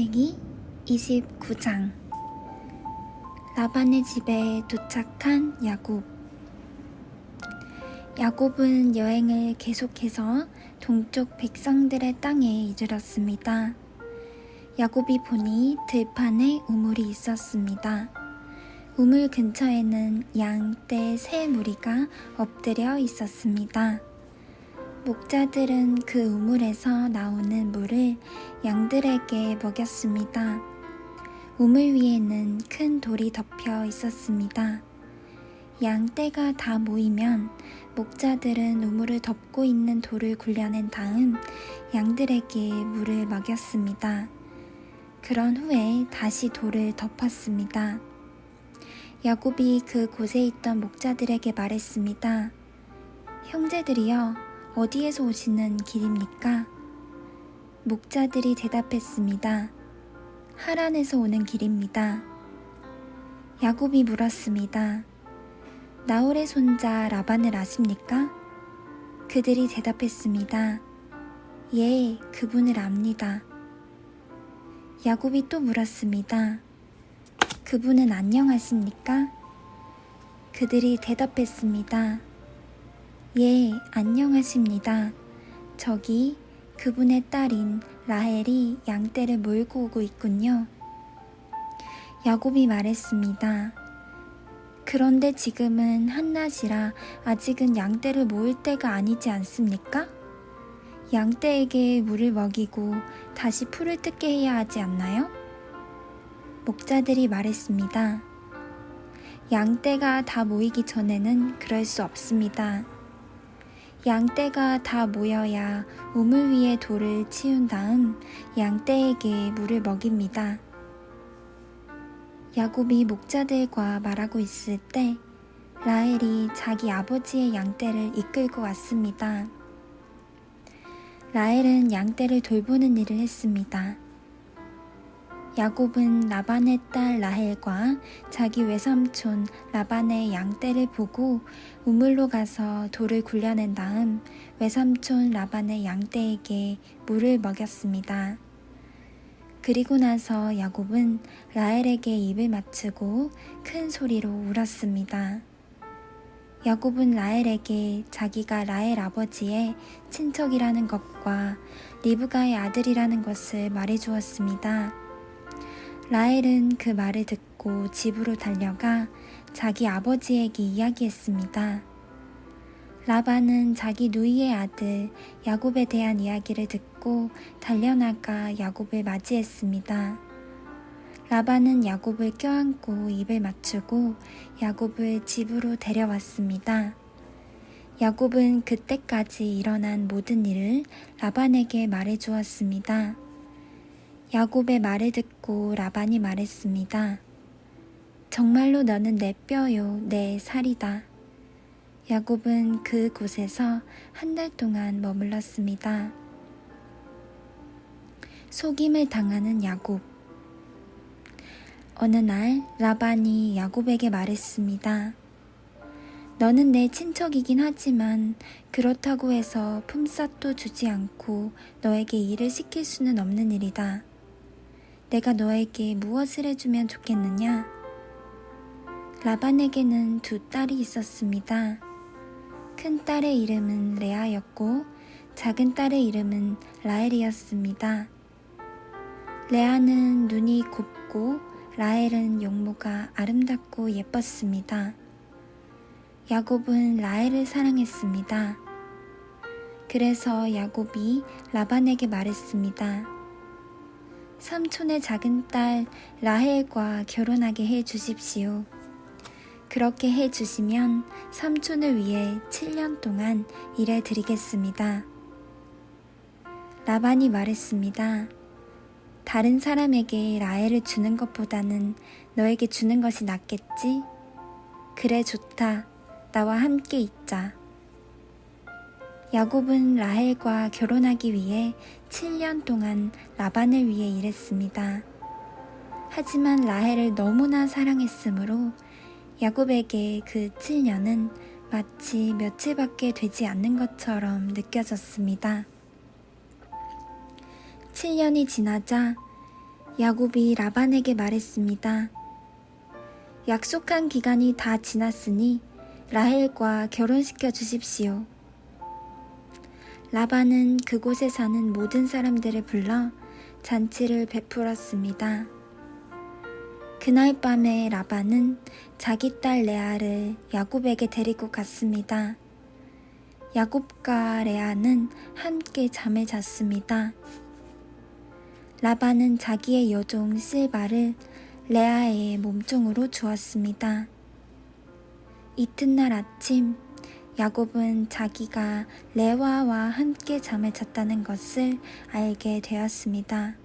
창세기 29장. 라반의 집에 도착한 야곱. 야곱은 여행을 계속해서 동쪽 백성들의 땅에 이르렀습니다. 야곱이 보니 들판에 우물이 있었습니다. 우물 근처에는 양, 떼, 새 무리가 엎드려 있었습니다. 목자들은 그 우물에서 나오는 물을 양들에게 먹였습니다. 우물 위에는 큰 돌이 덮여 있었습니다. 양, 떼가 다 모이면 목자들은 우물을 덮고 있는 돌을 굴려낸 다음 양들에게 물을 먹였습니다. 그런 후에 다시 돌을 덮었습니다. 야곱이 그 곳에 있던 목자들에게 말했습니다. 형제들이여, 어디에서 오시는 길입니까? 목자들이 대답했습니다. 하란에서 오는 길입니다. 야곱이 물었습니다. 나홀의 손자 라반을 아십니까? 그들이 대답했습니다. 예, 그분을 압니다. 야곱이 또 물었습니다. 그분은 안녕하십니까? 그들이 대답했습니다. 예, 안녕하십니다. 저기 그분의 딸인 라헬이 양떼를 몰고 오고 있군요. 야곱이 말했습니다. 그런데 지금은 한낮이라 아직은 양떼를 모을 때가 아니지 않습니까? 양떼에게 물을 먹이고 다시 풀을 뜯게 해야 하지 않나요? 목자들이 말했습니다. 양떼가 다 모이기 전에는 그럴 수 없습니다. 양떼가 다 모여야 우물 위에 돌을 치운 다음 양떼에게 물을 먹입니다. 야곱이 목자들과 말하고 있을 때 라헬이 자기 아버지의 양떼를 이끌고 왔습니다. 라헬은 양떼를 돌보는 일을 했습니다. 야곱은 라반의 딸 라헬과 자기 외삼촌 라반의 양떼를 보고 우물로 가서 돌을 굴려낸 다음 외삼촌 라반의 양떼에게 물을 먹였습니다. 그리고 나서 야곱은 라헬에게 입을 맞추고 큰 소리로 울었습니다. 야곱은 라헬에게 자기가 라헬 아버지의 친척이라는 것과 리브가의 아들이라는 것을 말해주었습니다. 라헬은 그 말을 듣고 집으로 달려가 자기 아버지에게 이야기했습니다. 라반은 자기 누이의 아들 야곱에 대한 이야기를 듣고 달려나가 야곱을 맞이했습니다. 라반은 야곱을 껴안고 입을 맞추고 야곱을 집으로 데려왔습니다. 야곱은 그때까지 일어난 모든 일을 라반에게 말해주었습니다. 야곱의 말을 듣고 라반이 말했습니다. 정말로 너는 내 뼈요, 내 살이다. 야곱은 그 곳에서 한 달 동안 머물렀습니다. 속임을 당하는 야곱. 어느 날 라반이 야곱에게 말했습니다. 너는 내 친척이긴 하지만 그렇다고 해서 품삯도 주지 않고 너에게 일을 시킬 수는 없는 일이다. 내가 너에게 무엇을 해주면 좋겠느냐? 라반에게는 두 딸이 있었습니다. 큰 딸의 이름은 레아였고 작은 딸의 이름은 라헬이었습니다. 레아는 눈이 곱고 라헬은 용모가 아름답고 예뻤습니다. 야곱은 라헬을 사랑했습니다. 그래서 야곱이 라반에게 말했습니다. 삼촌의 작은 딸 라헬과 결혼하게 해 주십시오. 그렇게 해 주시면 삼촌을 위해 7년 동안 일해 드리겠습니다. 라반이 말했습니다. 다른 사람에게 라헬을 주는 것보다는 너에게 주는 것이 낫겠지? 그래, 좋다. 나와 함께 있자. 야곱은 라헬과 결혼하기 위해 7년 동안 라반을 위해 일했습니다. 하지만 라헬을 너무나 사랑했으므로 야곱에게 그 7년은 마치 며칠밖에 되지 않는 것처럼 느껴졌습니다. 7년이 지나자 야곱이 라반에게 말했습니다. 약속한 기간이 다 지났으니 라헬과 결혼시켜 주십시오. 라반은 그곳에 사는 모든 사람들을 불러 잔치를 베풀었습니다. 그날 밤에 라반은 자기 딸 레아를 야곱에게 데리고 갔습니다. 야곱과 레아는 함께 잠을 잤습니다. 라반은 자기의 여종 실바를 레아의 몸종으로 주었습니다. 이튿날 아침 야곱은 자기가 레아와 함께 잠을 잤다는 것을 알게 되었습니다.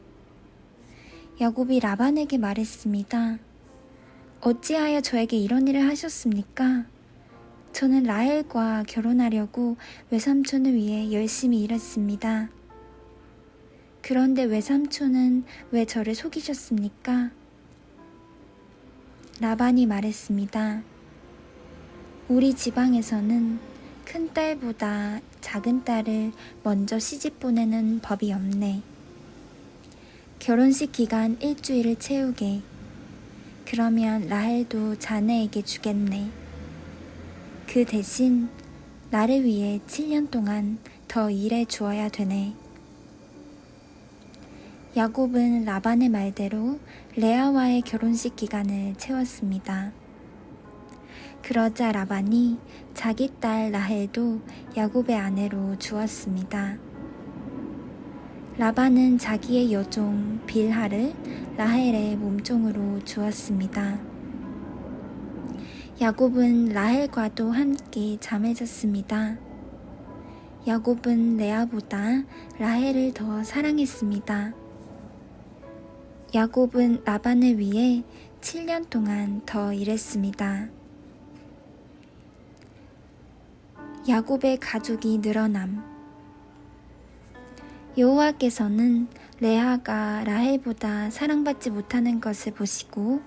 야곱이 라반에게 말했습니다. 어찌하여 저에게 이런 일을 하셨습니까? 저는 라헬과 결혼하려고 외삼촌을 위해 열심히 일했습니다. 그런데 외삼촌은 왜 저를 속이셨습니까? 라반이 말했습니다. 우리 지방에서는 큰 딸보다 작은 딸을 먼저 시집 보내는 법이 없네. 결혼식 기간 일주일을 채우게. 그러면 라헬도 자네에게 주겠네. 그 대신 나를 위해 7년 동안 더 일해 주어야 되네. 야곱은 라반의 말대로 레아와의 결혼식 기간을 채웠습니다. 그러자 라반이 자기 딸 라헬도 야곱의 아내로 주었습니다. 라반은 자기의 여종 빌하를 라헬의 몸종으로 주었습니다. 야곱은 라헬과도 함께 잠을 잤습니다. 야곱은 레아보다 라헬을 더 사랑했습니다. 야곱은 라반을 위해 7년 동안 더 일했습니다. 야곱의 가족이 늘어남. 여호와께서는 레아가 라헬보다 사랑받지 못하는 것을 보시고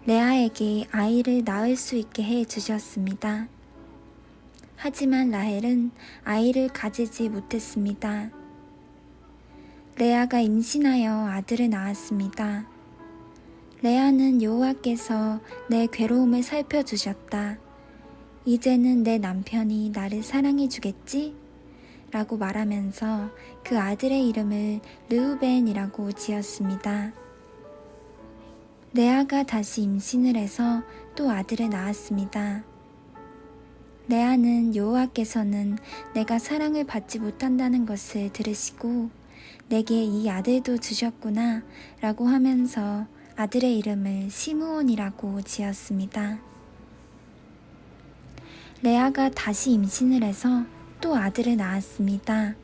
레아에게 아이를 낳을 수 있게 해 주셨습니다. 하지만 라헬은 아이를 가지지 못했습니다. 레아가 임신하여 아들을 낳았습니다. 레아는 여호와께서 내 괴로움을 살펴주셨다. 이제는 내 남편이 나를 사랑해 주겠지? 라고 말하면서 그 아들의 이름을 르우벤이라고 지었습니다. 레아가 다시 임신을 해서 또 아들을 낳았습니다. 레아는 여호와께서는 내가 사랑을 받지 못한다는 것을 들으시고 내게 이 아들도 주셨구나 라고 하면서 아들의 이름을 시므온이라고 지었습니다. 레아가 다시 임신을 해서 또 아들을 낳았습니다.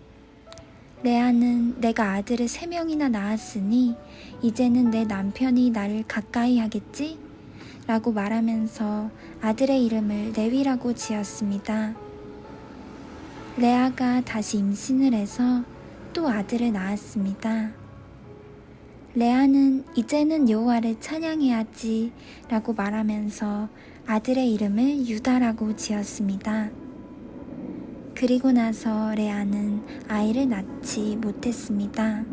레아는 내가 아들을 3명이나 낳았으니 이제는 내 남편이 나를 가까이 하겠지? 라고 말하면서 아들의 이름을 레위라고 지었습니다. 레아가 다시 임신을 해서 또 아들을 낳았습니다. 레아는 이제는 여호와를 찬양해야지 라고 말하면서 아들의 이름을 유다라고 지었습니다. 그리고 나서 레아는 아이를 낳지 못했습니다.